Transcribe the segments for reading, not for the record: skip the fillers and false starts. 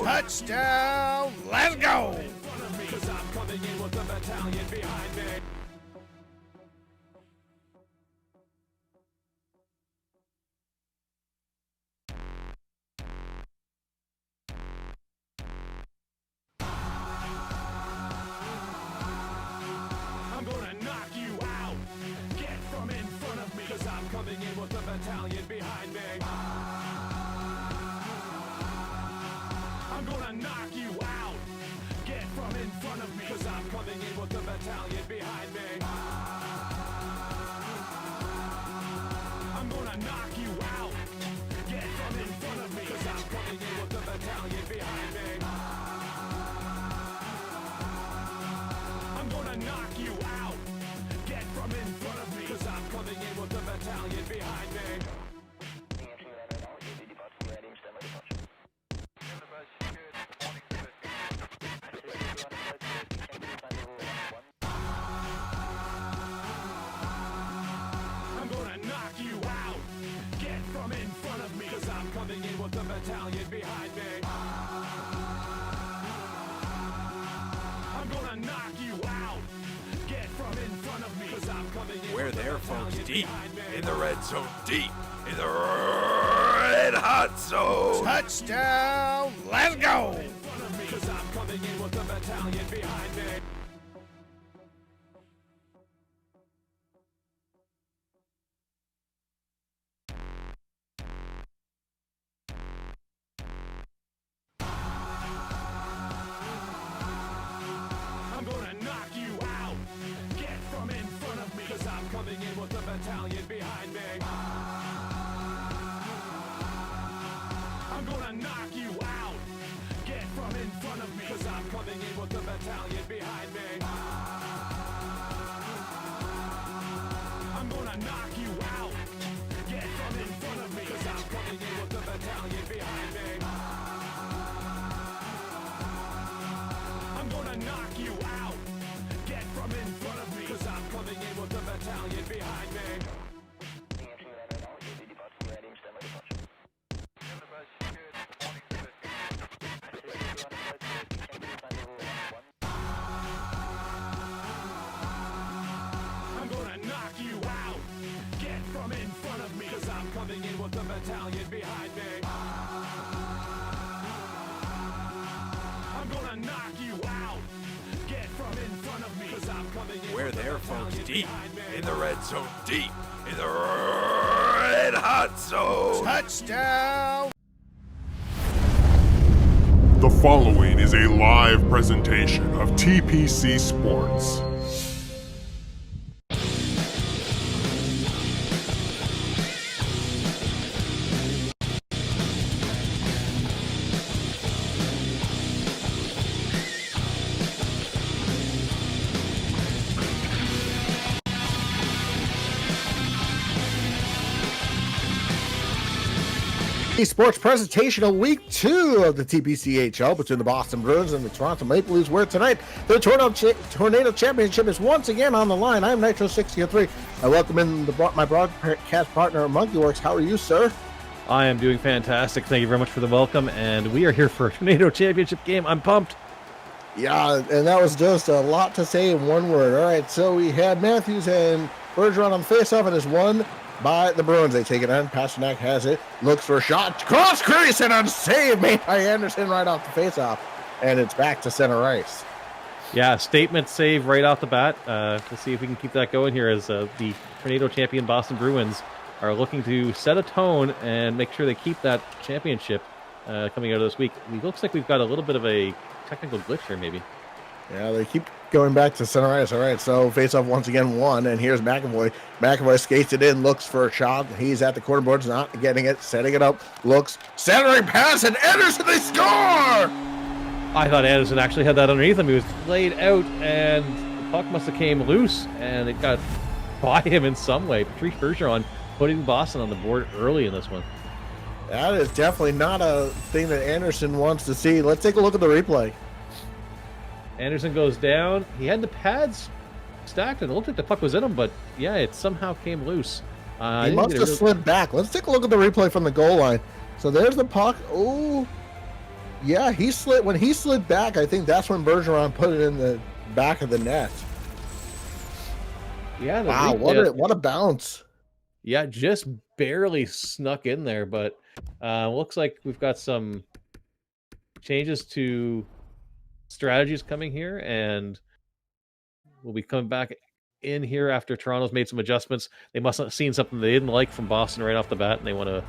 Touchdown! Let's go! I'm gonna knock you out. Get from in front of me, cause I'm coming in with a battalion behind me. I'm gonna knock you out. Get from in front of me, cause I'm coming in with a battalion behind me. I'm gonna knock you out. Get from in front of me, cause I'm coming in with a battalion behind me. I'm gonna knock you out. Get from in front of me, cause I'm coming in with a battalion behind me. I'm gonna knock you out. Get from in front of me, cause I'm coming in with a battalion behind me. I'm gonna knock you out. Get from in front of me, cause I'm coming in. We're there, folks, deep in the red zone, deep in the red hot zone. Touchdown! Let's go! Cause I'm coming in with a battalion behind me. I'm gonna knock you out. Get from in front of me, cause I'm coming in with a battalion behind me. I'm gonna knock you out. Get from in front of me, cause I'm coming in with a battalion behind me. I'm gonna knock you out. Get from in front of me, cause I'm coming in with a battalion behind me. I'm gonna knock you out. Get from in front of me, cause I'm coming in with a battalion behind me. I'm gonna knock you out. Get from in front of me, cause I'm coming in with a battalion behind me. I'm gonna knock you out. Get from in front of me, cause I'm coming in. We're there, folks, deep in the red zone, deep in the red hot zone. Touchdown! The following is a live presentation of TPC Sports. Sports presentation of week 2 of the TPCHL between the Boston Bruins and the Toronto Maple Leafs, where tonight the Tornado Championship is once again on the line. I'm Nitro63. I welcome in my broadcast partner, Monkeyworks. How are you, sir? I am doing fantastic. Thank you very much for the welcome, and we are here for a Tornado Championship game. I'm pumped. Yeah, and that was just a lot to say in one word. All right, so we had Matthews and Bergeron on face-off, and is won by the Bruins. They take it on. Pasternak has it. Looks for a shot. Cross crease and a save made by Anderson right off the faceoff. And it's back to center ice. Yeah, statement save right off the bat. Let's see if we can keep that going here as the Tornado champion Boston Bruins are looking to set a tone and make sure they keep that championship coming out of this week. It looks like we've got a little bit of a technical glitch here, maybe. Yeah, they keep going back to center ice. All right, so face-off once again won, and here's McAvoy. McAvoy skates it in, looks for a shot. He's at the corner boards, not getting it, setting it up, looks, centering pass, and Anderson, they score! I thought Anderson actually had that underneath him. He was laid out, and the puck must have came loose, and it got by him in some way. Patrice Bergeron putting Boston on the board early in this one. That is definitely not a thing that Anderson wants to see. Let's take a look at the replay. Anderson goes down. He had the pads stacked, and it looked like the puck was in him, but yeah, it somehow came loose. He must have slid back. Let's take a look at the replay from the goal line. So there's the puck. Oh, Yeah, he slid when he slid back. I think that's when Bergeron put it in the back of the net. Yeah, the Wow, replay, what a bounce! yeah, just barely snuck in there, but looks like we've got some changes to strategies coming here, and we'll be coming back in here after Toronto's made some adjustments. They must have seen something they didn't like from Boston right off the bat, and they want to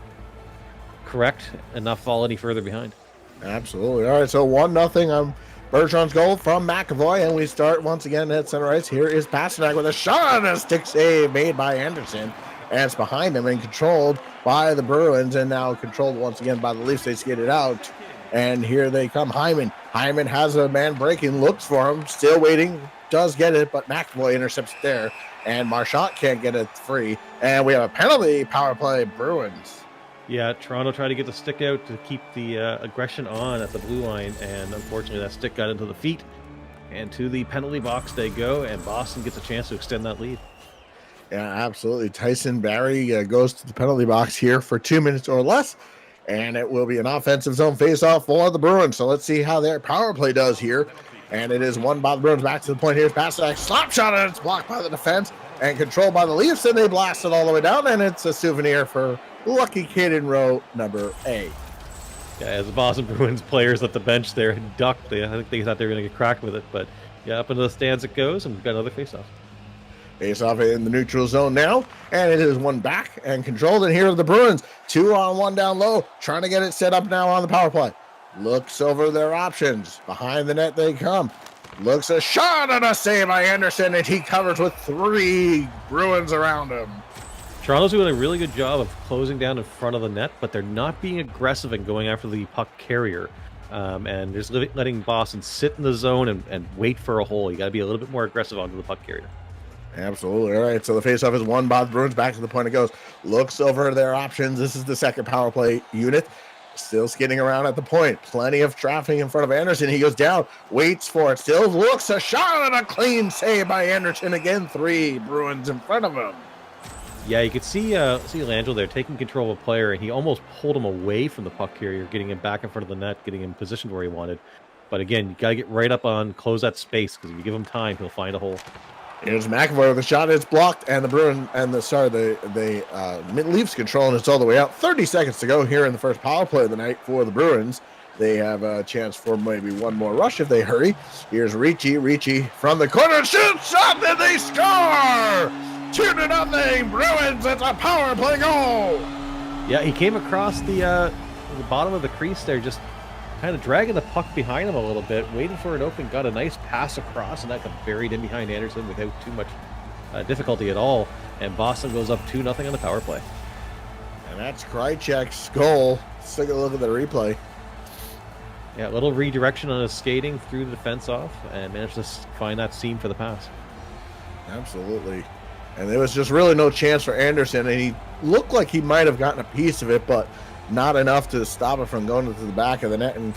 correct and not fall any further behind. Absolutely. All right, so 1-0 on Bergeron's goal from McAvoy, and we start once again at center ice. Here is Pasternak with a shot and a stick save made by Anderson, and it's behind him and controlled by the Bruins, and now controlled once again by the Leafs. They skate it out, and here they come. Hyman has a man breaking, looks for him, still waiting, does get it, but McAvoy intercepts it there, and Marchand can't get it free, and we have a penalty, power play Bruins. Yeah, Toronto tried to get the stick out to keep the aggression on at the blue line, and unfortunately that stick got into the feet. And to the penalty box they go, and Boston gets a chance to extend that lead. Yeah, absolutely. Tyson Barrie goes to the penalty box here for 2 minutes or less, and it will be an offensive zone faceoff for the Bruins. So let's see how their power play does here. And it is won by the Bruins. Back to the point. Here's Pasternak, slap shot, and it's blocked by the defense and controlled by the Leafs, and they blast it all the way down, and it's a souvenir for lucky kid in row number 8. Yeah, as the Boston Bruins players at the bench there ducked. I think they thought they were going to get cracked with it, but yeah, up into the stands it goes, and we've got another faceoff. Face-off in the neutral zone now, and it is one back and controlled, and here are the Bruins, 2-on-1 down low, trying to get it set up now on the power play. Looks over their options. Behind the net they come. Looks a shot and a save by Anderson, and he covers with 3 Bruins around him. Toronto's doing a really good job of closing down in front of the net, but they're not being aggressive and going after the puck carrier. And just letting Boston sit in the zone and wait for a hole. You got to be a little bit more aggressive onto the puck carrier. Absolutely. All right, so the faceoff is won by the Bruins. Back to the point it goes. Looks over their options. This is the second power play unit. Still skidding around at the point. Plenty of traffic in front of Anderson. He goes down, waits for it. Still looks a shot and a clean save by Anderson. Again, 3 Bruins in front of him. Yeah, you could see Langell there taking control of a player, and he almost pulled him away from the puck carrier, getting him back in front of the net, getting him positioned where he wanted. But again, you got to get right up on, close that space, because if you give him time, he'll find a hole. Here's McAvoy with the shot. It's blocked, and the Bruins and the Leafs control, and it's all the way out. 30 seconds to go here in the first power play of the night for the Bruins. They have a chance for maybe one more rush if they hurry. Here's Ricci from the corner, shoots, shot, and they score! 2-0 Bruins. It's a power play goal. Yeah, he came across the bottom of the crease there, just kind of dragging the puck behind him a little bit, waiting for an open, got a nice pass across, and that got buried in behind Anderson without too much difficulty at all. And Boston goes up 2-0 on the power play. And that's Krejcik's goal. Let's take a look at the replay. Yeah, a little redirection on his skating, threw the defense off, and managed to find that seam for the pass. Absolutely. And there was just really no chance for Anderson, and he looked like he might have gotten a piece of it, but not enough to stop it from going to the back of the net. And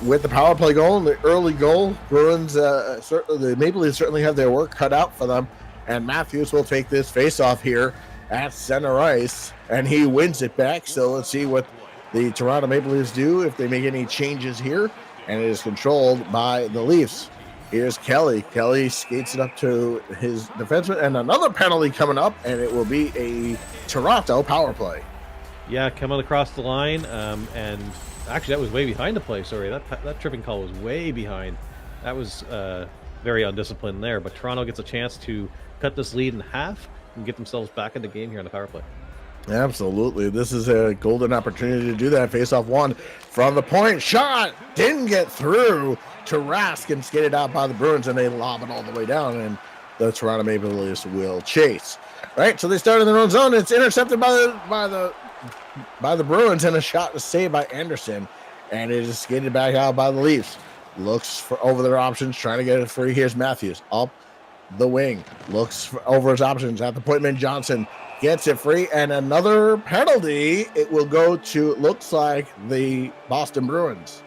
with the power play goal and the early goal, Bruins, the Maple Leafs certainly have their work cut out for them. And Matthews will take this face-off here at center ice, and he wins it back. So let's see what the Toronto Maple Leafs do, if they make any changes here. And it is controlled by the Leafs. Here's Kelly. Kelly skates it up to his defenseman, and another penalty coming up, and it will be a Toronto power play. Yeah, coming across the line, and actually that was way behind the play. Sorry, that tripping call was way behind. That was very undisciplined there, but Toronto gets a chance to cut this lead in half and get themselves back in the game here on the power play. Absolutely. This is a golden opportunity to do that. Face-off one from the point. Shot! Didn't get through to Rask and skated out by the Bruins, and they lob it all the way down, and the Toronto Maple Leafs will chase. All right, so they start in their own zone. It's intercepted by the Bruins, and a shot to save by Anderson, and it is skated back out by the Leafs. Looks for over their options, trying to get it free. Here's Matthews up the wing. Looks over his options at the point. Johnson gets it free, and another penalty. It will go to, looks like, the Boston Bruins.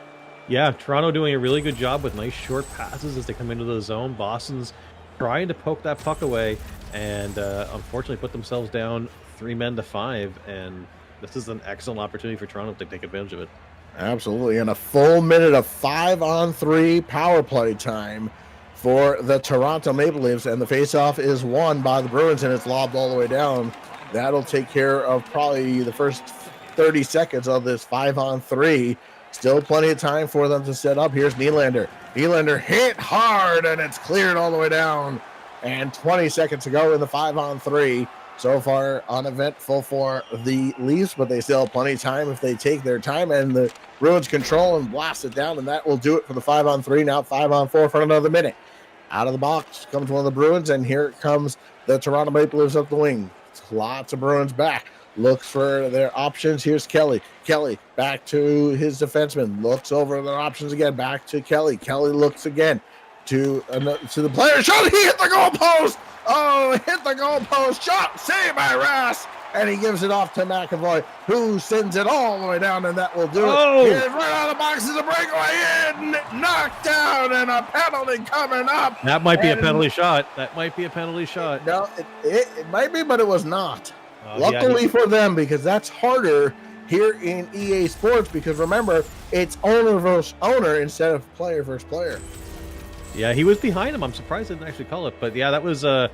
Yeah, Toronto doing a really good job with nice short passes as they come into the zone. Boston's trying to poke that puck away, and unfortunately put themselves down 3 men to 5, and this is an excellent opportunity for Toronto to take advantage of it. Absolutely. And a full minute of 5-on-3 power play time for the Toronto Maple Leafs. And the faceoff is won by the Bruins, and it's lobbed all the way down. That'll take care of probably the first 30 seconds of this 5-on-3. Still plenty of time for them to set up. Here's Nylander. Nylander hit hard, and it's cleared all the way down. And 20 seconds to go in the 5-on-3. So far, uneventful for the Leafs, but they still have plenty of time if they take their time. And the Bruins control and blast it down, and that will do it for the 5-on-3. Now 5-on-4 for another minute. Out of the box comes one of the Bruins, and here comes the Toronto Maple Leafs up the wing. Lots of Bruins back. Looks for their options. Here's Kelly. Kelly back to his defenseman. Looks over their options again. Back to Kelly. Kelly looks again to the player. Shot. He hit the goal post. Oh, hit the goal post. Shot. Saved by Rask. And he gives it off to McAvoy, who sends it all the way down, and that will do it. Here's right out of the box is a breakaway in. Knocked down, and a penalty coming up. That might be a penalty shot. That might be a penalty shot. No, it might be, but it was not. Luckily for them, because that's harder here in EA Sports, because remember, it's owner versus owner instead of player versus player. Yeah, he was behind him. I'm surprised they didn't actually call it. But yeah, that was a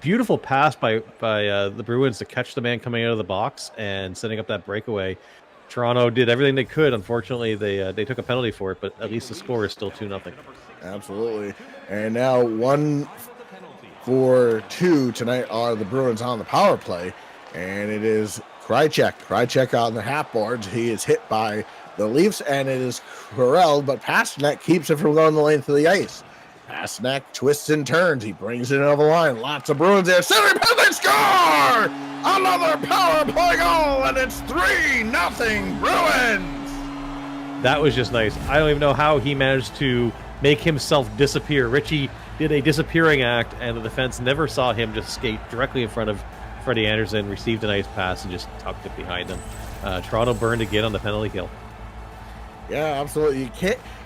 beautiful pass by the Bruins to catch the man coming out of the box and setting up that breakaway. Toronto did everything they could. Unfortunately, they took a penalty for it, but at least the score is still 2-0. Absolutely. And now 1 for 2 tonight are the Bruins on the power play. And it is Krychek. Krychek on the half boards. He is hit by the Leafs, and it is corralled, but Pasternak keeps it from going the length of the ice. Pasternak twists and turns. He brings it over the line. Lots of Bruins there. Center penalty score! Another power play goal, and it's 3-0 Bruins. That was just nice. I don't even know how he managed to make himself disappear. Richie did a disappearing act, and the defense never saw him just skate directly in front of Freddie Anderson, received a nice pass, and just tucked it behind him. Toronto burned again on the penalty kill. Yeah, absolutely.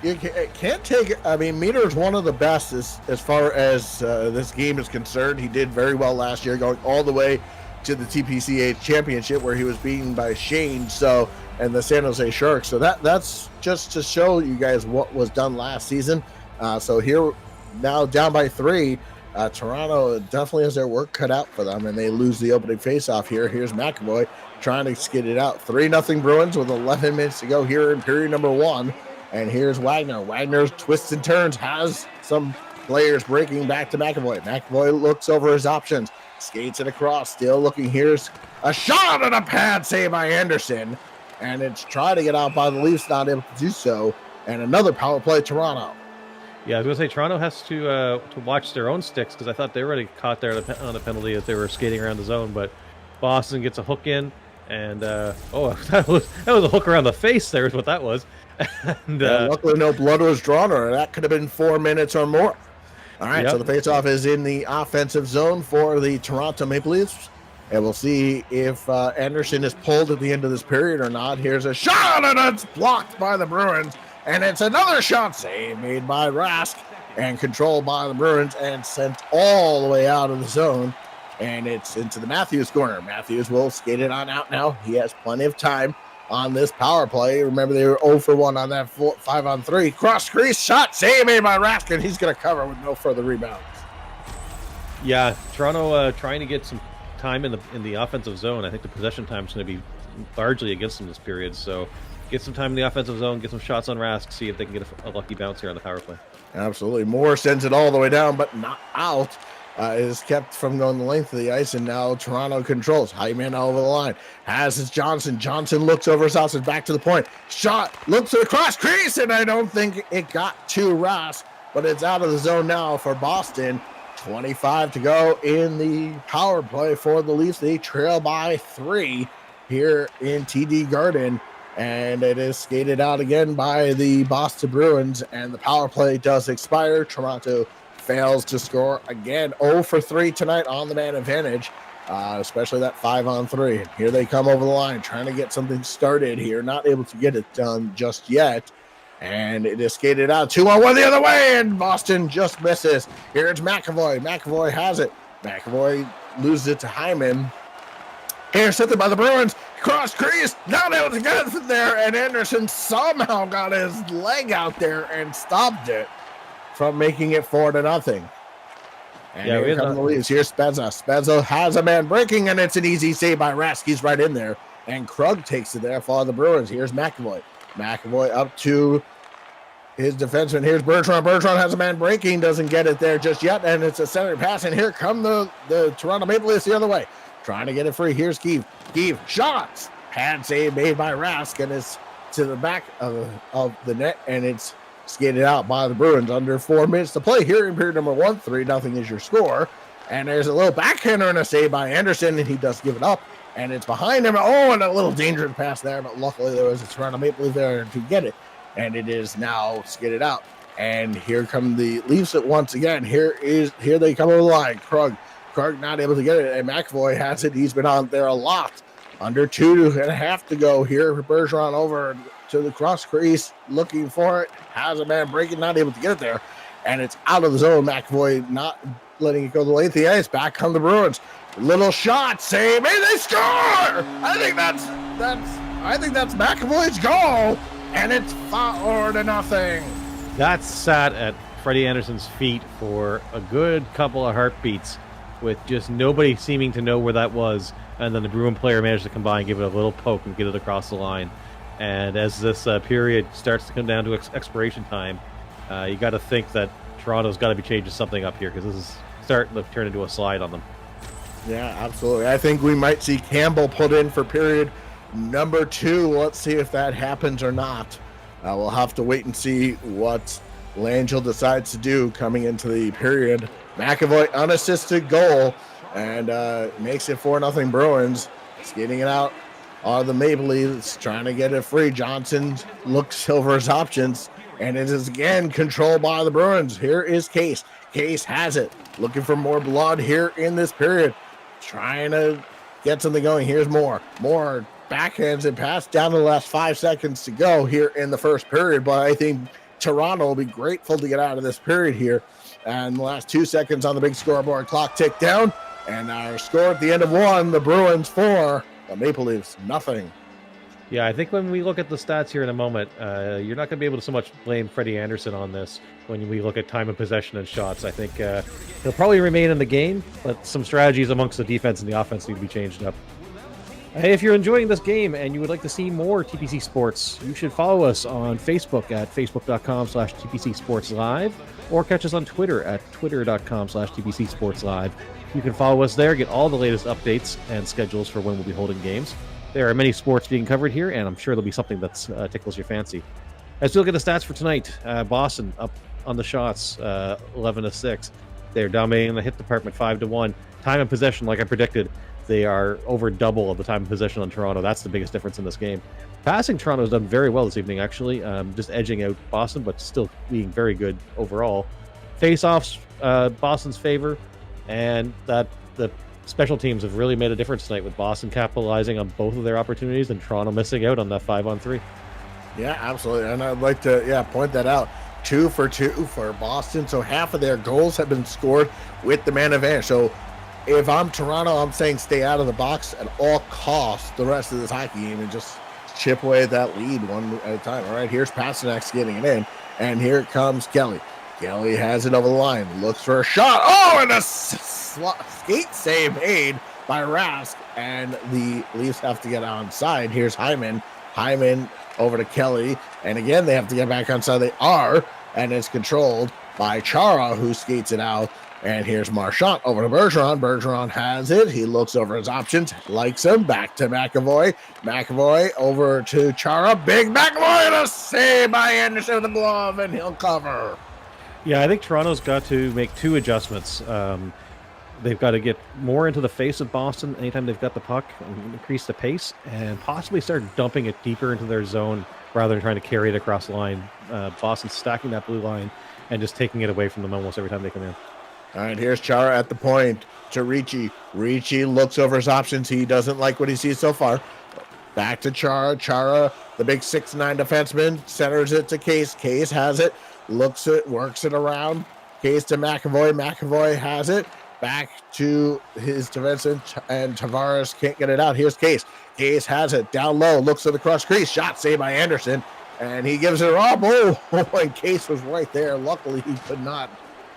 You can't take. I mean, Meter is one of the best as far as this game is concerned. He did very well last year, going all the way to the TPCHL championship, where he was beaten by Shane and the San Jose Sharks. So that's just to show you guys what was done last season. So here now down by 3. Toronto definitely has their work cut out for them, and they lose the opening faceoff here. Here's McAvoy trying to skid it out. 3-0 Bruins with 11 minutes to go here in period number 1. And here's Wagner. Wagner's twists and turns, has some players breaking back to McAvoy. McAvoy looks over his options, skates it across, still looking. Here's a shot and a pad save by Anderson. And it's trying to get out by the Leafs, not able to do so. And another power play, Toronto. Yeah, I was going to say Toronto has to watch their own sticks, because I thought they were already caught there on a penalty as they were skating around the zone. But Boston gets a hook in, and that was a hook around the face. There is what that was. And luckily, no blood was drawn, or that could have been 4 minutes or more. All right, So the faceoff is in the offensive zone for the Toronto Maple Leafs, and we'll see if Anderson is pulled at the end of this period or not. Here's a shot, and it's blocked by the Bruins. And it's another shot save made by Rask and controlled by the Bruins and sent all the way out of the zone. And it's into the Matthews corner. Matthews will skate it on out now. He has plenty of time on this power play. Remember, they were 0 for 1 on that 5-on-3. Cross crease shot save made by Rask, and he's going to cover with no further rebounds. Yeah, Toronto trying to get some time in the offensive zone. I think the possession time is going to be largely against them this period. So get some time in the offensive zone, get some shots on Rask, see if they can get a lucky bounce here on the power play. Absolutely. Moore sends it all the way down, but not out. Is kept from going the length of the ice, and now Toronto controls. Hyman over the line. Has his Johnson. Johnson looks over his house and back to the point. Shot. Looks at the cross crease, and I don't think it got to Rask, but it's out of the zone now for Boston. 25 to go in the power play for the Leafs. They trail by 3 here in TD Garden. And it is skated out again by the Boston Bruins, and the power play does expire. Toronto fails to score again. 0 for 3 tonight on the man advantage, especially that 5-on-3. Here they come over the line, trying to get something started here. Not able to get it done just yet. And it is skated out 2-on-1 the other way, and Boston just misses. Here it's McAvoy. McAvoy has it. McAvoy loses it to Hyman. Intercepted by the Bruins. cross crease, not able to get it there, and Anderson somehow got his leg out there and stopped it from making it 4-0. And Yeah, here come the leads. Here's Spezza. Spezza has a man breaking, and it's an easy save by Rask. He's right in there, and Krug takes it there for the Bruins. Here's McAvoy. McAvoy up to his defenseman. Here's Bertrand. Bertrand has a man breaking, doesn't get it there just yet, and it's a center pass, and here come the Toronto Maple Leafs the other way, trying to get it free. Here's Keefe. Keefe shots. Pad save made by Rask, and it's to the back of the net, and it's skated out by the Bruins. Under 4 minutes to play here in period number 1. 3-0 is your score. And there's a little backhander and a save by Anderson, and he does give it up. And it's behind him. Oh, and a little dangerous pass there, but luckily there was a Toronto Maple Leaf there to get it. And it is now skated out. And here come the Leafs at once again. Here they come over the line. Krug not able to get it, and McAvoy has it. He's been on there a lot. Under 2.5 to go here. Bergeron over to the cross crease, looking for it. Has a man breaking, not able to get it there. And it's out of the zone. McAvoy not letting it go the length of the ice. Back come the Bruins. Little shot, save, and they score! I think that's McAvoy's goal. And it's 4-0. That sat at Freddie Anderson's feet for a good couple of heartbeats with just nobody seeming to know where that was. And then the Bruin player managed to come by and give it a little poke and get it across the line. And as this period starts to come down to expiration time, you got to think that Toronto's got to be changing something up here, because this is starting to turn into a slide on them. Yeah, absolutely. I think we might see Campbell put in for period number 2. Let's see if that happens or not. We'll have to wait and see what Langell decides to do coming into the period. McAvoy unassisted goal, and makes it 4-0 Bruins. Skating it out are the Maple Leafs, trying to get it free. Johnson looks over his options, and it is again controlled by the Bruins. Here is Case. Case has it, looking for more blood here in this period, trying to get something going. Here's more backhands and pass down to the last 5 seconds to go here in the first period, but I think Toronto will be grateful to get out of this period here. And the last 2 seconds on the big scoreboard, clock ticked down, and our score at the end of 1, the Bruins 4, the Maple Leafs nothing. Yeah, I think when we look at the stats here in a moment, you're not going to be able to so much blame Freddie Anderson on this when we look at time of possession and shots. I think he'll probably remain in the game, but some strategies amongst the defense and the offense need to be changed up. Hey, if you're enjoying this game and you would like to see more TPC Sports, you should follow us on Facebook at facebook.com/TPC Sports Live, or catch us on Twitter at twitter.com/TPC Sports Live. You can follow us there, get all the latest updates and schedules for when we'll be holding games. There are many sports being covered here, and I'm sure there'll be something that tickles your fancy. As we look at the stats for tonight, Boston up on the shots, 11-6. They're dominating the hit department 5-1. Time of possession, like I predicted, they are over double of the time of possession on Toronto. That's the biggest difference in this game. Passing, Toronto's done very well this evening, actually, just edging out Boston, but still being very good overall. Face-offs, Boston's favor, and that the special teams have really made a difference tonight, with Boston capitalizing on both of their opportunities and Toronto missing out on that 5-on-3. Yeah, absolutely. And I'd like to point that out. 2 for 2 for Boston. So half of their goals have been scored with the man advantage. So if I'm Toronto, I'm saying stay out of the box at all costs the rest of this hockey game and just chip away at that lead one at a time. All right, here's Pasternak getting it in, and here comes Kelly. Kelly has it over the line, looks for a shot. Oh, and a skate save made by Rask, and the Leafs have to get onside. Here's Hyman. Hyman over to Kelly, and again they have to get back onside. They are, and it's controlled by Chara, who skates it out. And here's Marchand over to Bergeron. Bergeron has it. He looks over his options, likes him. Back to McAvoy. McAvoy over to Chara. Big McAvoy, and a save by Anderson with the glove, and he'll cover. Yeah, I think Toronto's got to make 2 adjustments. They've got to get more into the face of Boston anytime they've got the puck, and increase the pace, and possibly start dumping it deeper into their zone rather than trying to carry it across the line. Boston's stacking that blue line and just taking it away from them almost every time they come in. All right, here's Chara at the point to Ricci. Ricci looks over his options. He doesn't like what he sees so far. Back to Chara. Chara, the big 6'9" defenseman, centers it to Case. Case has it, looks it, works it around. Case to McAvoy. McAvoy has it, back to his defenseman, and Tavares can't get it out. Here's Case. Case has it down low, looks at the cross crease. Shot saved by Anderson, and he gives it up. Oh, and Case was right there. Luckily, he could not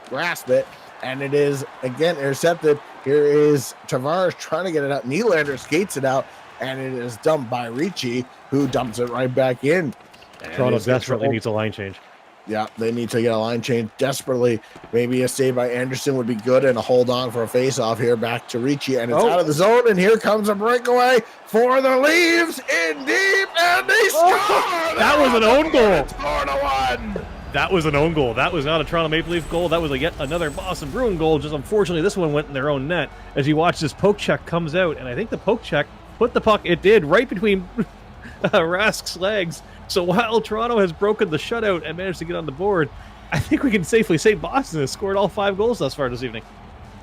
grasp it, and it is again intercepted. Here is Tavares trying to get it out. Nylander skates it out, and it is dumped by Ricci, who dumps it right back in. Toronto desperately needs a line change. Yeah, they need to get a line change desperately. Maybe a save by Anderson would be good, and a hold on for a face-off here back to Ricci, and it's out of the zone, and here comes a breakaway for the Leafs in deep, and they score! That was an own goal. It's 4-1. That was an own goal. That was not a Toronto Maple Leaf goal. That was yet another Boston Bruin goal. Just unfortunately, this one went in their own net. As you watch this poke check comes out, and I think the poke check put the puck, it did, right between Rask's legs. So while Toronto has broken the shutout and managed to get on the board, I think we can safely say Boston has scored all 5 goals thus far this evening.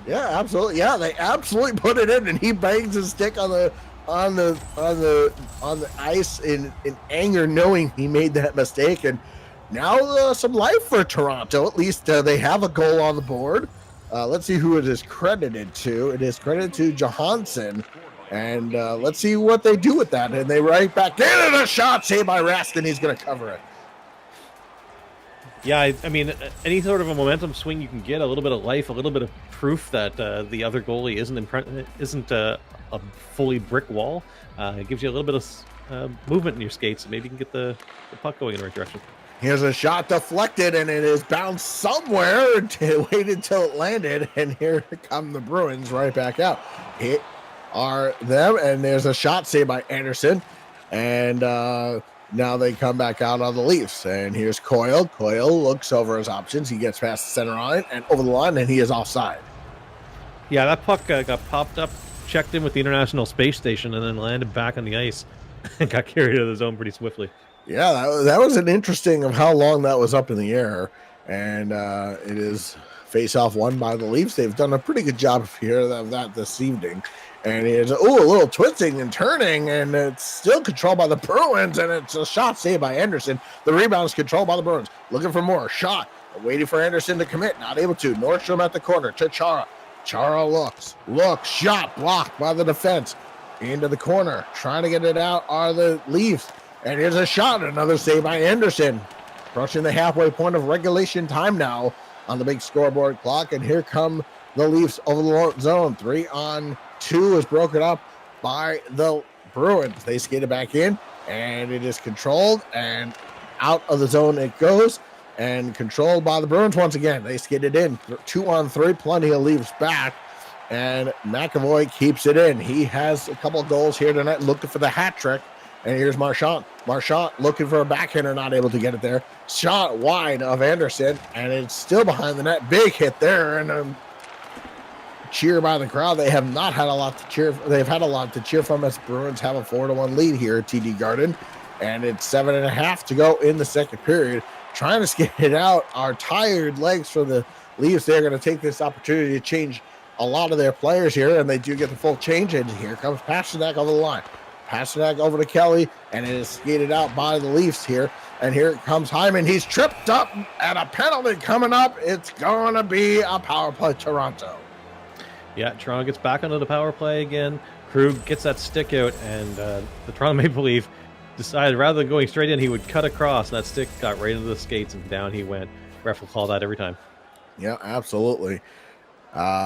Yeah, absolutely. Yeah, they absolutely put it in, and he bangs his stick on the ice in anger, knowing he made that mistake. And now some life for Toronto. At least they have a goal on the board. Let's see who it is credited to. It is credited to Johansson. And let's see what they do with that. And they right back in, and a shot saved by Rask, and he's going to cover it. Yeah, I mean, any sort of a momentum swing you can get, a little bit of life, a little bit of proof that the other goalie isn't a fully brick wall. It gives you a little bit of movement in your skates. Maybe you can get the puck going in the right direction. Here's a shot deflected, and it is bounced somewhere. Waited until it landed, and here come the Bruins right back out. Hit are them, and there's a shot saved by Anderson, and now they come back out on the Leafs, and here's Coyle. Coyle looks over his options. He gets past the center line and over the line, and he is offside. Yeah, that puck got popped up, checked in with the International Space Station, and then landed back on the ice and got carried out of the zone pretty swiftly. Yeah, that was an interesting of how long that was up in the air, and it is face-off won by the Leafs. They've done a pretty good job here of that this evening. And it's a little twisting and turning, and it's still controlled by the Bruins, and it's a shot saved by Anderson. The rebound is controlled by the Bruins. Looking for more. Shot. Waiting for Anderson to commit. Not able to. Nordstrom at the corner to Chara. Chara looks. Shot blocked by the defense. Into the corner. Trying to get it out are the Leafs. And here's a shot. Another save by Anderson. Approaching the halfway point of regulation time now on the big scoreboard clock. And here come the Leafs over the zone. 3-on-2 is broken up by the Bruins. They skate it back in, and it is controlled, and out of the zone it goes, and controlled by the Bruins once again. They skate it in. 2-on-3, plenty of Leafs back, and McAvoy keeps it in. He has a couple of goals here tonight, looking for the hat trick. And here's Marchand. Marchand looking for a backhander, not able to get it there. Shot wide of Anderson, and it's still behind the net. Big hit there, and cheer by the crowd. They have not had a lot to cheer. They've had a lot to cheer from as Bruins have a 4-1 lead here at TD Garden, and it's 7.5 to go in the second period. Trying to skate it out. Our tired legs for the Leafs. They're going to take this opportunity to change a lot of their players here, and they do get the full change in. Here comes Pasternak over the line. Pasternak over to Kelly, and it is skated out by the Leafs here. And here comes Hyman. He's tripped up, and a penalty coming up. It's going to be a power play, Toronto. Yeah, Toronto gets back onto the power play again. Krug gets that stick out, and the Toronto Maple Leaf decided rather than going straight in, he would cut across, and that stick got right into the skates, and down he went. Ref will call that every time. Yeah, absolutely.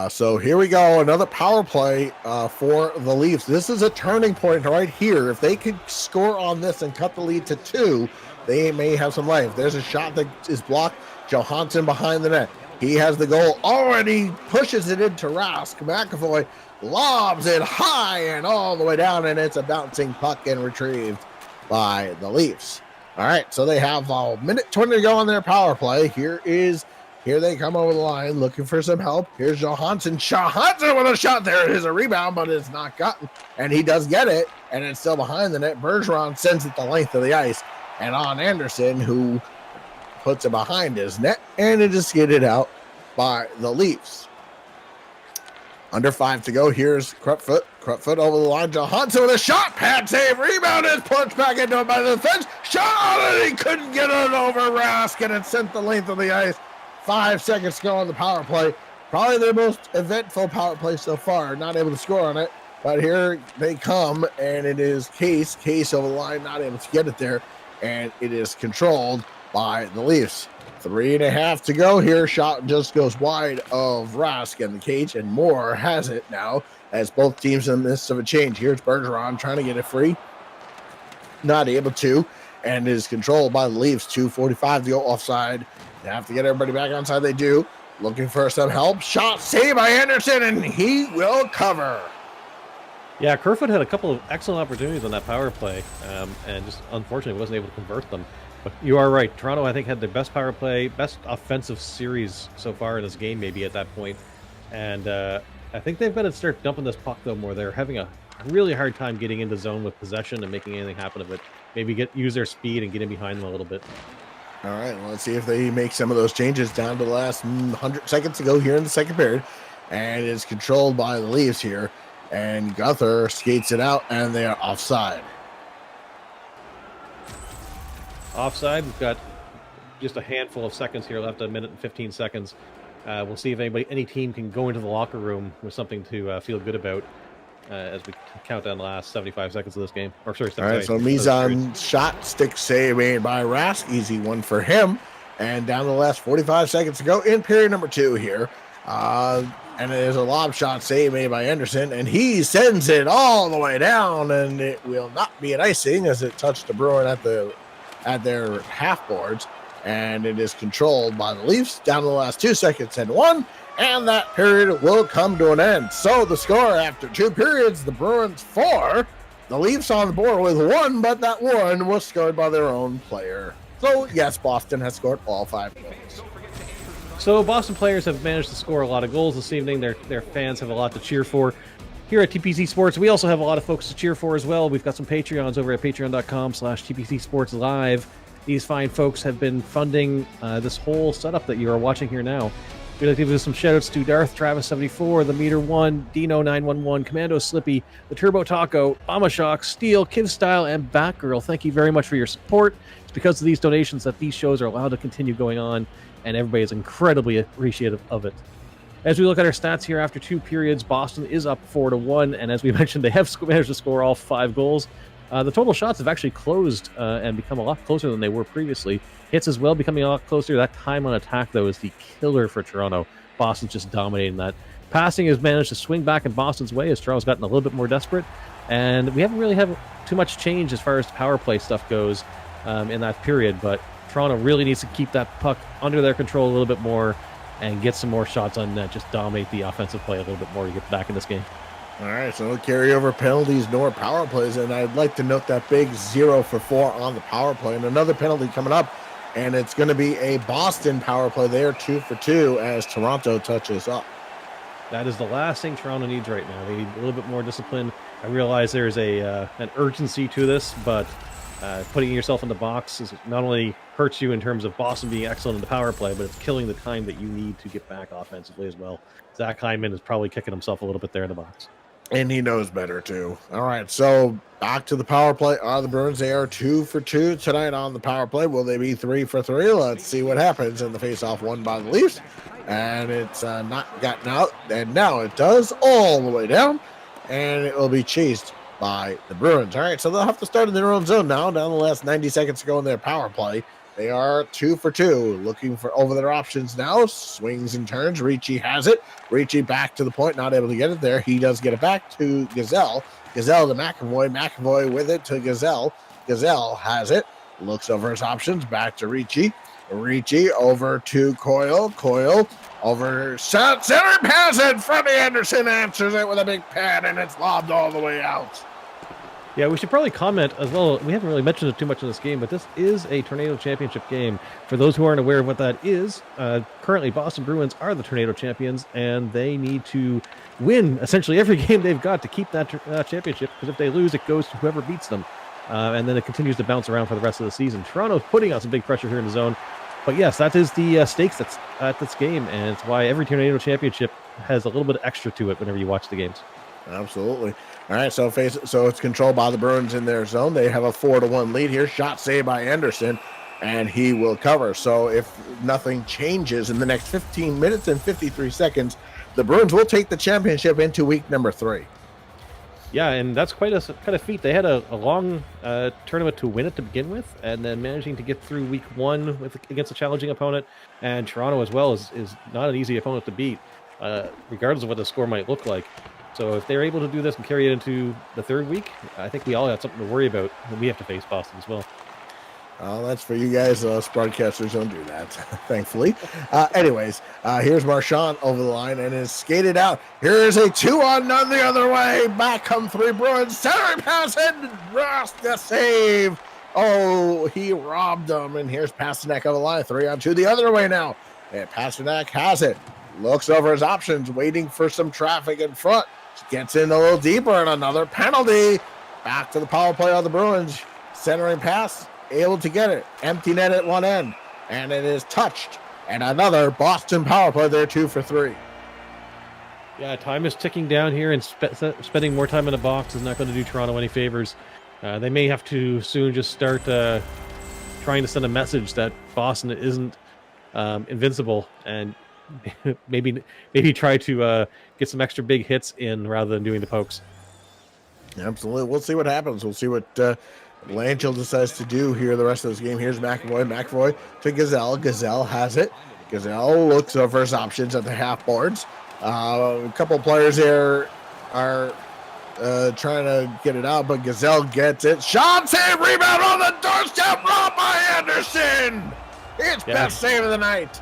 So here we go, another power play for the Leafs. This is a turning point right here. If they could score on this and cut the lead to 2, they may have some life. There's a shot that is blocked. Johansson behind the net. He has the goal. And he pushes it into Rask. McAvoy lobs it high and all the way down, and it's a bouncing puck and retrieved by the Leafs. All right, so they have a minute 20 to go on their power play. Here they come over the line looking for some help. Here's Johansson. Johansson with a shot. There is a rebound, but it's not gotten. And he does get it, and it's still behind the net. Bergeron sends it the length of the ice. And on Anderson, who puts it behind his net, and it is skated out by the Leafs. Under 5 to go. Here's Crutfoot. Crutfoot over the line. Johansson with a shot. Pad save. Rebound is punched back into it by the defense. Shot, and he couldn't get it over Rask, and it sent the length of the ice. 5 seconds to go on the power play. Probably their most eventful power play so far. Not able to score on it, but here they come, and it is Case. Case over the line, not able to get it there, and it is controlled by the Leafs. 3.5 to go here. Shot just goes wide of Rask and the cage, and Moore has it now as both teams in the midst of a change. Here's Bergeron trying to get it free. Not able to, and is controlled by the Leafs. 2:45 to go offside. They have to get everybody back onside. They do. Looking for some help. Shot saved by Anderson, and he will cover. Yeah, Kerfoot had a couple of excellent opportunities on that power play, and just unfortunately wasn't able to convert them. But you are right. Toronto, I think, had their best power play, best offensive series so far in this game, maybe at that point. And I think they've got to start dumping this puck, though, more. They're having a really hard time getting into zone with possession and making anything happen of it. Maybe use their speed and get in behind them a little bit. All right, well, let's see if they make some of those changes down to the last 100 seconds to go here in the second period. And it's controlled by the Leafs here. And Gunther skates it out, and they are offside. Offside, we've got just a handful of seconds here left, 1 minute and 15 seconds. We'll see if any team can go into the locker room with something to feel good about as we count down the last 75 seconds of this game. Or sorry, all right, so Mizan shot, stick save made by Rask. Easy one for him. And down to the last 45 seconds to go in period number 2 here. And it is a lob shot save made by Anderson, and he sends it all the way down, and it will not be an icing as it touched the Bruin at their half boards, and it is controlled by the Leafs down to the last 2 seconds and 1, and that period will come to an end. So the score after 2 periods, the Bruins 4, the Leafs on the board with 1, but that 1 was scored by their own player. So yes, Boston has scored all 5 goals. So Boston players have managed to score a lot of goals this evening. Their fans have a lot to cheer for. Here at TPC Sports, we also have a lot of folks to cheer for as well. We've got some Patreons over at patreon.com/TPC Sports Live. These fine folks have been funding this whole setup that you are watching here now. We'd like to give some shout outs to Darth Travis 74, the Meter 1, Dino 911, Commando Slippy, the Turbo Taco, Mama Shock, Steel, Kiv Style, and Batgirl. Thank you very much for your support. It's because of these donations that these shows are allowed to continue going on, and everybody is incredibly appreciative of it. As we look at our stats here after 2 periods, Boston is up 4-1, and as we mentioned, they have managed to score all 5 goals. The total shots have actually closed and become a lot closer than they were previously. Hits as well becoming a lot closer. That time on attack, though, is the killer for Toronto. Boston's just dominating that. Passing has managed to swing back in Boston's way as Toronto's gotten a little bit more desperate, and we haven't really had too much change as far as the power play stuff goes in that period, but Toronto really needs to keep that puck under their control a little bit more and get some more shots on net, just dominate the offensive play a little bit more to get back in this game. All right, so carryover penalties, nor power plays, and I'd like to note that big 0 for 4 on the power play, and another penalty coming up, and it's going to be a Boston power play there, 2 for 2 as Toronto touches up. That is the last thing Toronto needs right now. They need a little bit more discipline. I realize there's an urgency to this, but putting yourself in the box is not only hurts you in terms of Boston being excellent in the power play, but it's killing the time that you need to get back offensively as well. Zach Hyman is probably kicking himself a little bit there in the box. And he knows better, too. All right, so back to the power play. Are the Bruins? They are 2 for 2 tonight on the power play. Will they be 3 for 3? Let's see what happens in the faceoff won by the Leafs. And it's not gotten out. And now it does all the way down. And it will be chased by the Bruins. All right, so they'll have to start in their own zone now. Down the last 90 seconds to go in their power play. They are 2 for 2, looking for over their options now. Swings and turns. Ricci has it. Ricci back to the point, not able to get it there. He does get it back to Gazelle. Gazelle to McAvoy. McAvoy with it to Gazelle. Gazelle has it. Looks over his options. Back to Ricci. Ricci over to Coyle. Coyle over shot center pass it. Freddie Anderson answers it with a big pad, and it's lobbed all the way out. Yeah, we should probably comment as well. We haven't really mentioned it too much in this game, but this is a Tornado Championship game. For those who aren't aware of what that is, currently Boston Bruins are the Tornado Champions, and they need to win essentially every game they've got to keep that championship, because if they lose, it goes to whoever beats them. And then it continues to bounce around for the rest of the season. Toronto's putting out some big pressure here in the zone. But yes, that is the stakes that's at this game, and it's why every Tornado Championship has a little bit extra to it whenever you watch the games. Absolutely. All right, so it's controlled by the Bruins in their zone. They have a 4-1 lead here. Shot saved by Anderson, and he will cover. So if nothing changes in the next 15 minutes and 53 seconds, the Bruins will take the championship into week number 3. Yeah, and that's quite a kind of feat. They had a long tournament to win it to begin with, and then managing to get through week 1 against a challenging opponent, and Toronto as well is not an easy opponent to beat, regardless of what the score might look like. So if they're able to do this and carry it into the 3rd week, I think we all have something to worry about when we have to face Boston as well. Oh, that's for you guys. Us broadcasters don't do that, thankfully. Anyways, here's Marchand over the line and is skated out. Here's a 2-on-none the other way. Back come 3 Bruins. Centering pass and Ross the save. Oh, he robbed them. And here's Pasternak over the line. 3-on-2 the other way now. And Pasternak has it. Looks over his options, waiting for some traffic in front. Gets in a little deeper and another penalty. Back to the power play on the Bruins. Centering pass. Able to get it. Empty net at one end. And it is touched. And another Boston power play there, 2 for 3. Yeah, time is ticking down here, and spending more time in the box is not going to do Toronto any favors. They may have to soon just start trying to send a message that Boston isn't invincible, and maybe try to get some extra big hits in rather than doing the pokes. Absolutely. We'll see what happens. We'll see what Blanchard decides to do here the rest of this game. Here's McAvoy. McAvoy to Gazelle. Gazelle has it. Gazelle looks over his options at the half boards. A couple players here are trying to get it out, but Gazelle gets it. Shot, save, rebound on the doorstep. Robbed by Anderson. It's best save of the night.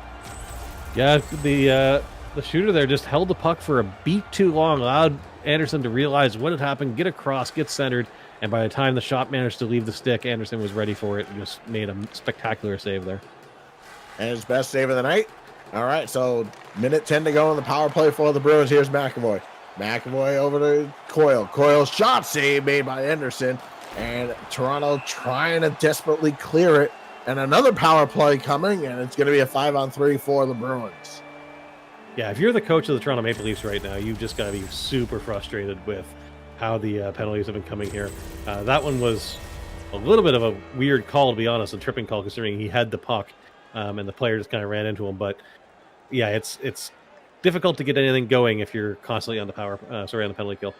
Yeah, the shooter there just held the puck for a beat too long, allowed Anderson to realize what had happened, get across, get centered, and by the time the shot managed to leave the stick, Anderson was ready for it and just made a spectacular save there. And his best save of the night. All right, so minute 10 to go in the power play for the Bruins. Here's McAvoy. McAvoy over to Coyle. Coyle's shot save made by Anderson. And Toronto trying to desperately clear it. And another power play coming, and it's going to be a 5-on-3 for the Bruins. Yeah, if you're the coach of the Toronto Maple Leafs right now, you've just got to be super frustrated with how the penalties have been coming here. That one was a little bit of a weird call, to be honest, a tripping call, considering he had the puck and the player just kind of ran into him. But yeah, it's difficult to get anything going if you're constantly on the on the penalty kill.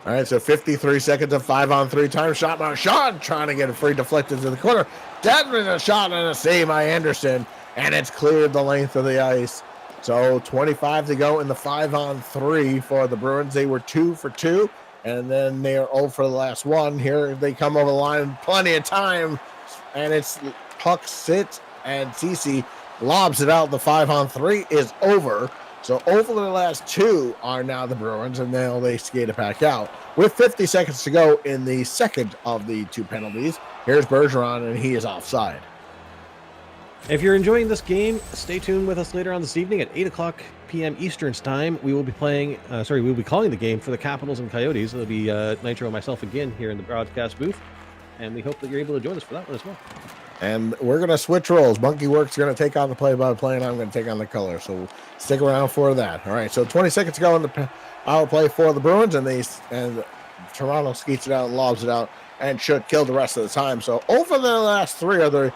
All right, so 53 seconds of 5-on-3 time shot. Marchand trying to get a free deflected to the corner. Desmond a shot and a save by Anderson, and it's cleared the length of the ice. So 25 to go in the 5-on-3 for the Bruins. They were 2 for 2, and then they are 0 for the last one. Here they come over the line, plenty of time, and it's puck sits, and Cece lobs it out. The 5-on-3 is over. So over the last 2 are now the Bruins, and now they skate it back out. With 50 seconds to go in the second of the 2 penalties, here's Bergeron, and he is offside. If you're enjoying this game, stay tuned with us later on this evening at 8 o'clock p.m. Eastern time. We will be playing, we'll be calling the game for the Capitals and Coyotes. It'll be Nitro and myself again here in the broadcast booth, and we hope that you're able to join us for that one as well. And we're going to switch roles. Monkey Work's going to take on the play-by-play, and I'm going to take on the color. So stick around for that. All right, so 20 seconds to go in the power play for the Bruins, and Toronto skeets it out and lobs it out and should kill the rest of the time. So over the last 3 of the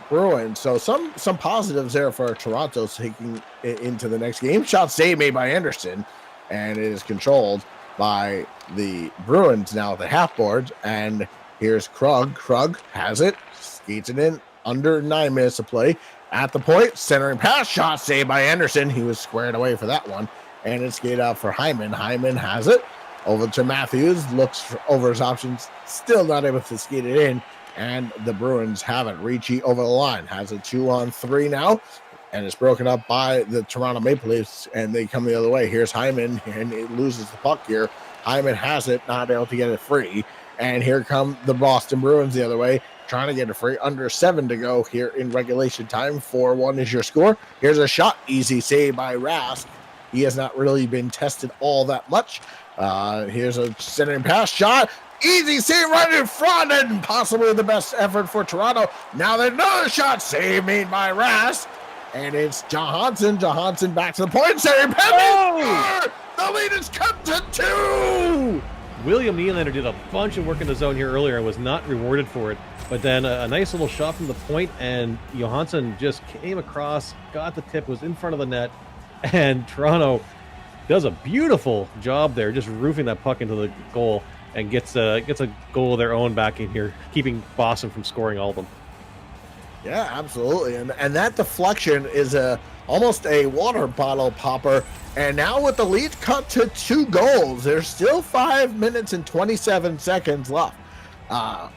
Bruins. So some positives there for Toronto taking it into the next game. Shot save made by Anderson, and it is controlled by the Bruins now at the half boards. And here's Krug. Krug has it. Skates it in under 9 minutes of play. At the point, centering pass, shot saved by Anderson. He was squared away for that one. And it's skated out for Hyman. Hyman has it. Over to Matthews. Looks over his options. Still not able to skate it in. And the Bruins have it. Ricci over the line. Has a 2-on-3 now. And it's broken up by the Toronto Maple Leafs. And they come the other way. Here's Hyman. And it loses the puck here. Hyman has it. Not able to get it free. And here come the Boston Bruins the other way. Trying to get it free. Under 7 to go here in regulation time. 4-1 is your score. Here's a shot. Easy save by Rask. He has not really been tested all that much. Here's a centering pass shot. Easy save right in front, and possibly the best effort for Toronto. Now there's another shot. Save made by Rask. And it's Johansson. Johansson back to the point. Centering pass. The lead is cut to 2. William Nylander did a bunch of work in the zone here earlier and was not rewarded for it. But then a nice little shot from the point, and Johansson just came across, got the tip, was in front of the net, and Toronto does a beautiful job there, just roofing that puck into the goal, and gets a goal of their own back in here, keeping Boston from scoring all of them. Yeah, absolutely. And that deflection is almost a water bottle popper. And now with the lead cut to 2 goals, there's still 5 minutes and 27 seconds left.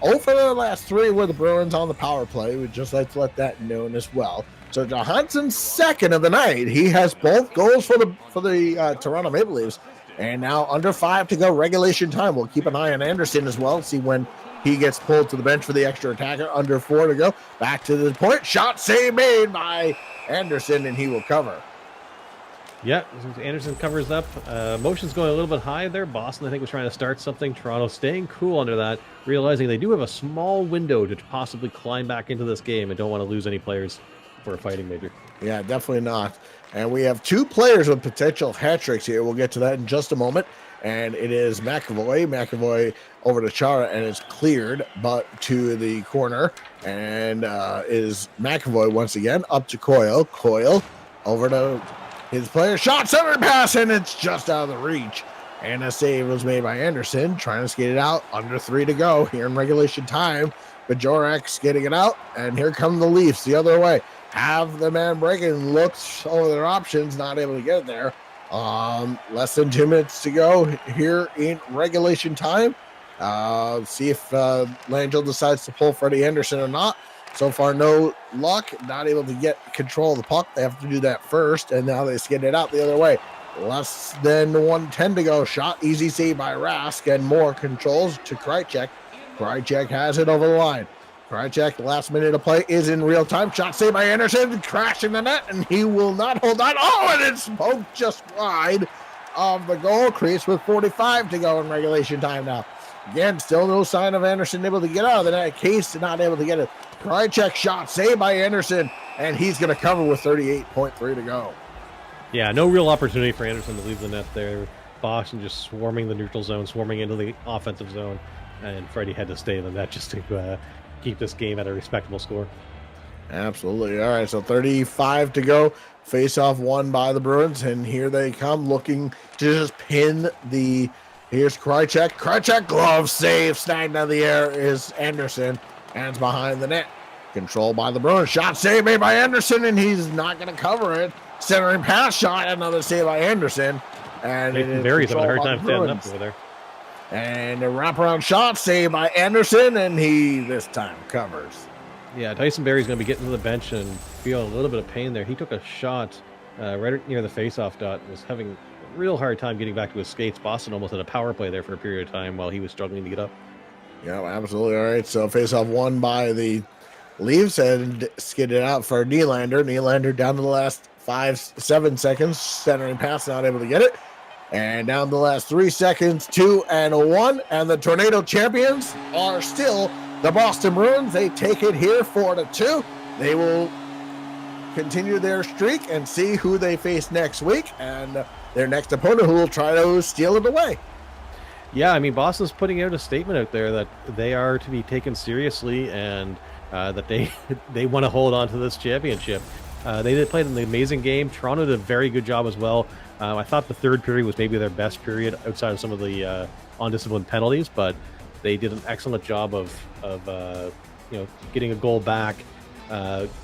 Over the last 3 were the Bruins on the power play. We'd just like to let that known as well. So Johansson's second of the night. He has both goals for the Toronto Maple Leafs. And now under 5 to go, regulation time. We'll keep an eye on Anderson as well, see when he gets pulled to the bench for the extra attacker. Under 4 to go. Back to the point. Shot save made by Anderson, and he will cover. Yeah, Anderson covers up. Motion's going a little bit high there. Boston, I think, was trying to start something. Toronto staying cool under that, realizing they do have a small window to possibly climb back into this game and don't want to lose any players for a fighting major. Yeah, definitely not. And we have 2 players with potential hat tricks here. We'll get to that in just a moment. And it is McAvoy. McAvoy over to Chara, and it's cleared, but to the corner. And is McAvoy once again up to Coyle. Coyle over to his player. Shot, center pass, and it's just out of the reach. And a save was made by Anderson, trying to skate it out. Under 3 to go here in regulation time. Bajorek skating it out, and here come the Leafs the other way. Have the man breaking, looks over their options, not able to get it there. Less than 2 minutes to go here in regulation time. See if Langell decides to pull Freddie Anderson or not. So far, no luck. Not able to get control of the puck. They have to do that first, and now they skid it out the other way. Less than 1:10 to go. Shot, easy save by Rask, and more controls to Krejcik. Krejcik has it over the line. Krejcik, the last minute of play is in real time. Shot saved by Anderson, crashing the net, and he will not hold on. Oh, and it's poked just wide of the goal crease with 45 to go in regulation time now. Again, still no sign of Anderson able to get out of the net. Case not able to get it. Krejcik shot saved by Anderson, and he's going to cover with 38.3 to go. Yeah, no real opportunity for Anderson to leave the net there. Boston just swarming the neutral zone, swarming into the offensive zone, and Freddie had to stay in the net just to keep this game at a respectable score. Absolutely. All right, so 35 to go. Face-off won by the Bruins, and here they come looking to just pin the... Here's Krejcik. Krejcik glove save. Snagged out of the air is Anderson, and it's behind the net. Controlled by the Bruins. Shot save made by Anderson, and he's not going to cover it. Centering pass shot. Another save by Anderson. And Barry's having a hard time standing up over there. And a wraparound shot saved by Anderson, and he this time covers. Yeah, Tyson Barry's going to be getting to the bench and feeling a little bit of pain there. He took a shot right near the face-off dot, was having a real hard time getting back to his skates. Boston almost had a power play there for a period of time while he was struggling to get up. Yeah, absolutely. All right, so face-off won by the Leafs and skidded out for Nylander. Nylander down to the last 5-7 seconds. Centering pass, not able to get it. And down to the last 3 seconds, 2 and 1. And the Tornado champions are still the Boston Bruins. They take it here 4-2. They will continue their streak and see who they face next week. And their next opponent who will try to steal it away. Yeah, I mean, Boston's putting out a statement out there that they are to be taken seriously and that they want to hold on to this championship. They did play an amazing game. Toronto did a very good job as well. I thought the third period was maybe their best period outside of some of the undisciplined penalties, but they did an excellent job of getting a goal back,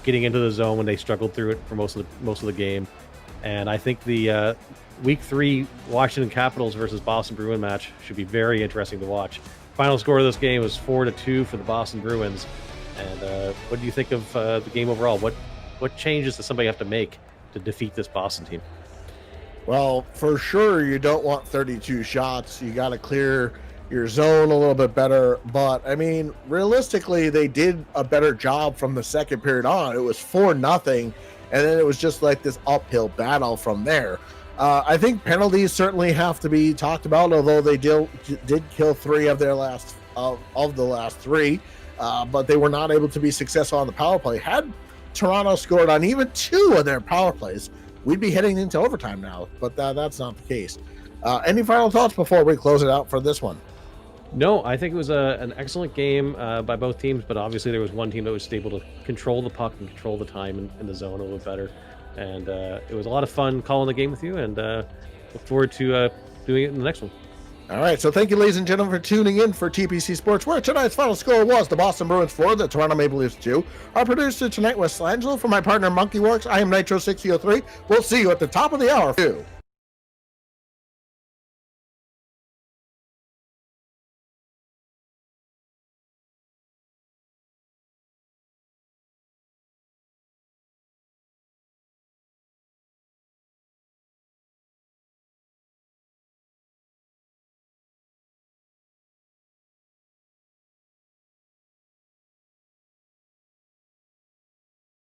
getting into the zone when they struggled through it for most of the game. And I think the Week 3 Washington Capitals versus Boston Bruins match should be very interesting to watch. Final score of this game was 4-2 for the Boston Bruins. And what do you think of the game overall? What changes does somebody have to make to defeat this Boston team? Well, for sure, you don't want 32 shots. You got to clear your zone a little bit better. But, I mean, realistically, they did a better job from the second period on. It was 4-0, and then it was just like this uphill battle from there. I think penalties certainly have to be talked about, although they did kill 3 of their last of the last 3. But they were not able to be successful on the power play. Had Toronto scored on even 2 of their power plays, we'd be heading into overtime now, but that's not the case. Any final thoughts before we close it out for this one? No, I think it was an excellent game by both teams, but obviously there was one team that was able to control the puck and control the time in the zone a little bit better. And it was a lot of fun calling the game with you, and look forward to doing it in the next one. All right, so thank you, ladies and gentlemen, for tuning in for TPC Sports, where tonight's final score was the Boston Bruins 4, the Toronto Maple Leafs 2. Our producer tonight was Slangelo. For my partner, Monkey Works, I am Nitro6003. We'll see you at the top of the hour.